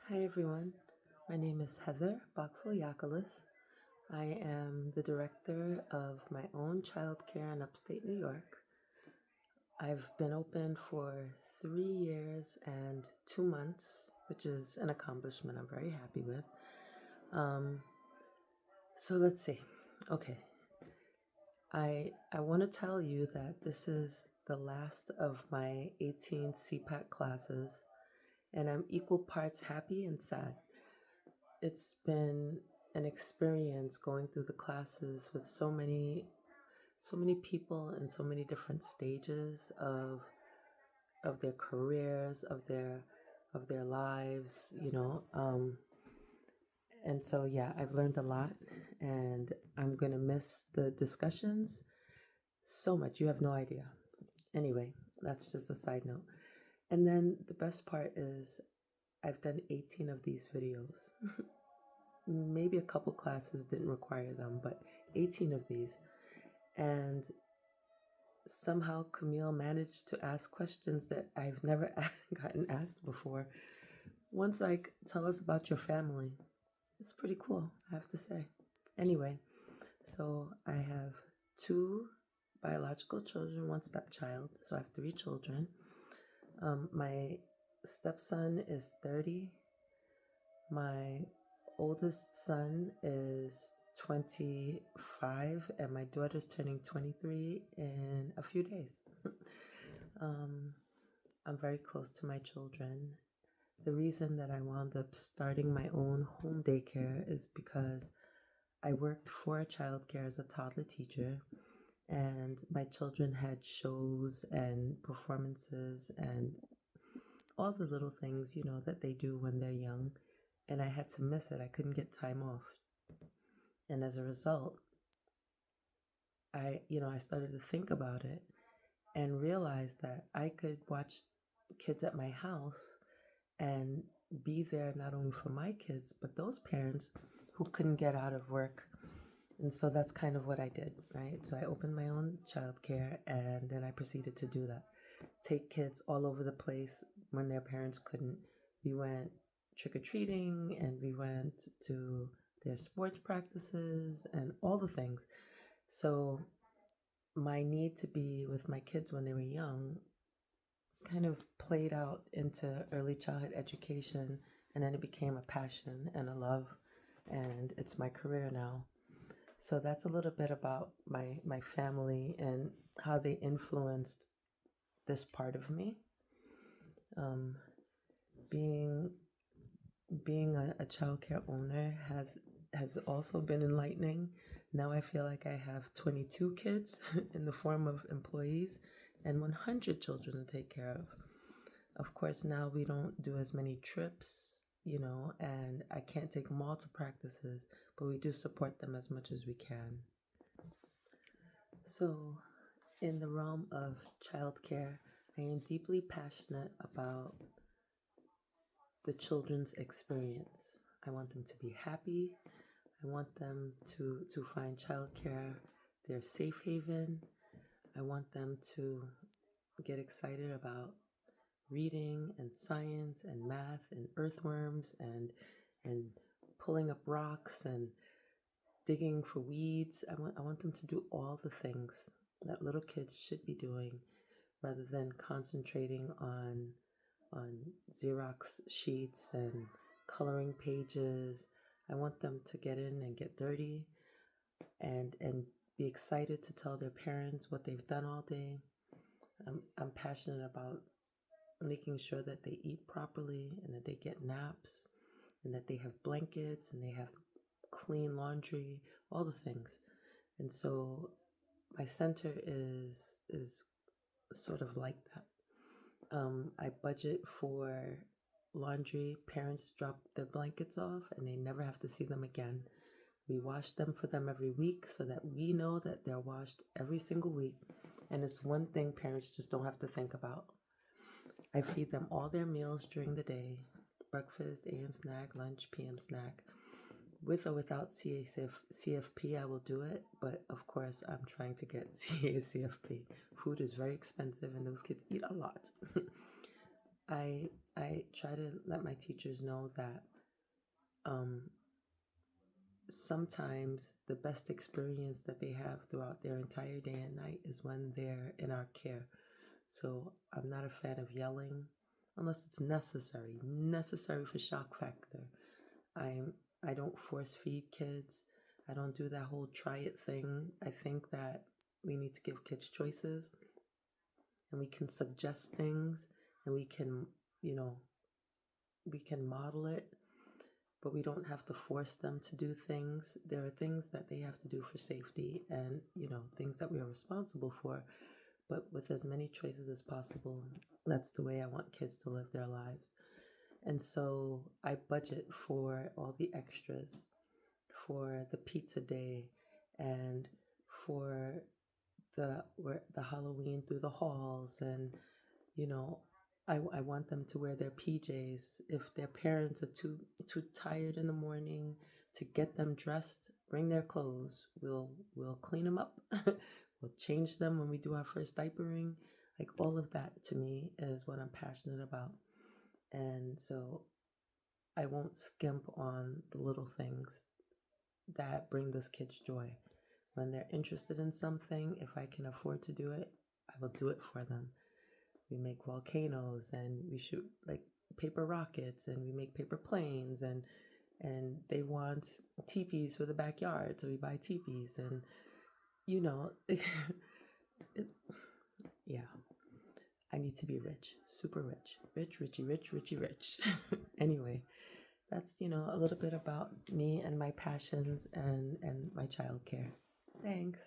Hi everyone, my name is Heather Boxill Yakalis. I am the director of my own childcare in upstate New York. I've been open for 3 years and 2 months, which is an accomplishment I'm very happy with. Um, so let's see. Okay, I want to tell you that this is the last of my 18 CPAC classes, and I'm equal parts happy and sad. It's been an experience going through the classes with so many people in so many different stages of their careers, of their lives, and so yeah, I've learned a lot, and I'm gonna miss the discussions so much. You have no idea. Anyway, that's just a side note. And then the best part is I've done 18 of these videos. Maybe a couple classes didn't require them, but 18 of these. And somehow Camille managed to ask questions that I've never gotten asked before. One's like, tell us about your family. It's pretty cool, I have to say. Anyway, so I have two biological children, one stepchild. So I have three children. My stepson is 30. My oldest son is 25, and my daughter's turning 23 in a few days. um, I'm very close to my children. The reason that I wound up starting my own home daycare is because I worked for a childcare as a toddler teacher, and my children had shows and performances and all the little things, that they do when they're young. And I had to miss it. I couldn't get time off. And as a result, I started to think about it and realized that I could watch kids at my house and be there not only for my kids, but those parents who couldn't get out of work. And so that's kind of what I did, right? So I opened my own childcare, and then I proceeded to do that. Take kids all over the place when their parents couldn't. We went trick-or-treating, and we went to their sports practices and all the things. So my need to be with my kids when they were young kind of played out into early childhood education, and then it became a passion and a love, and it's my career now. So that's a little bit about my family and how they influenced this part of me. Um, being being a childcare owner has also been enlightening. Now I feel like I have 22 kids in the form of employees and 100 children to take care of. Of course, now we don't do as many trips, and I can't take them all to practices, but we do support them as much as we can. So, in the realm of childcare, I am deeply passionate about the children's experience. I want them to be happy. I want them to find childcare their safe haven. I want them to get excited about reading and science and math and earthworms and pulling up rocks and digging for weeds. I want them to do all the things that little kids should be doing rather than concentrating on Xerox sheets and coloring pages. I want them to get in and get dirty and be excited to tell their parents what they've done all day. I'm passionate about making sure that they eat properly and that they get naps and that they have blankets and they have clean laundry, all the things. And so my center is sort of like that. I budget for laundry. Parents drop their blankets off and they never have to see them again. We wash them for them every week so that we know that they're washed every single week. And it's one thing parents just don't have to think about. I feed them all their meals during the day: breakfast, AM snack, lunch, PM snack. With or without CFP, I will do it. But of course, I'm trying to get CFP. Food is very expensive and those kids eat a lot. I I try to let my teachers know that um, sometimes the best experience that they have throughout their entire day and night is when they're in our care. So I'm not a fan of yelling unless it's necessary for shock factor. I'm I don't force feed kids. I don't do that whole try it thing. I think that we need to give kids choices and we can suggest things and you know, we can model it, but we don't have to force them to do things. There are things that they have to do for safety and, things that we are responsible for, but with as many choices as possible. That's the way I want kids to live their lives. And so I budget for all the extras, for the pizza day, and for the Halloween through the halls, and you know, I want them to wear their PJs. If their parents are too tired in the morning to get them dressed, bring their clothes. We'll clean them up. We'll change them when we do our first diapering. Like all of that to me is what I'm passionate about. And so I won't skimp on the little things that bring those kids joy. When they're interested in something, if I can afford to do it, I will do it for them. We make volcanoes and we shoot like paper rockets and we make paper planes, and they want teepees for the backyard, so we buy teepees, and you know it, yeah, I need to be rich, super rich, rich. Anyway, that's a little bit about me and my passions and my childcare. Thanks.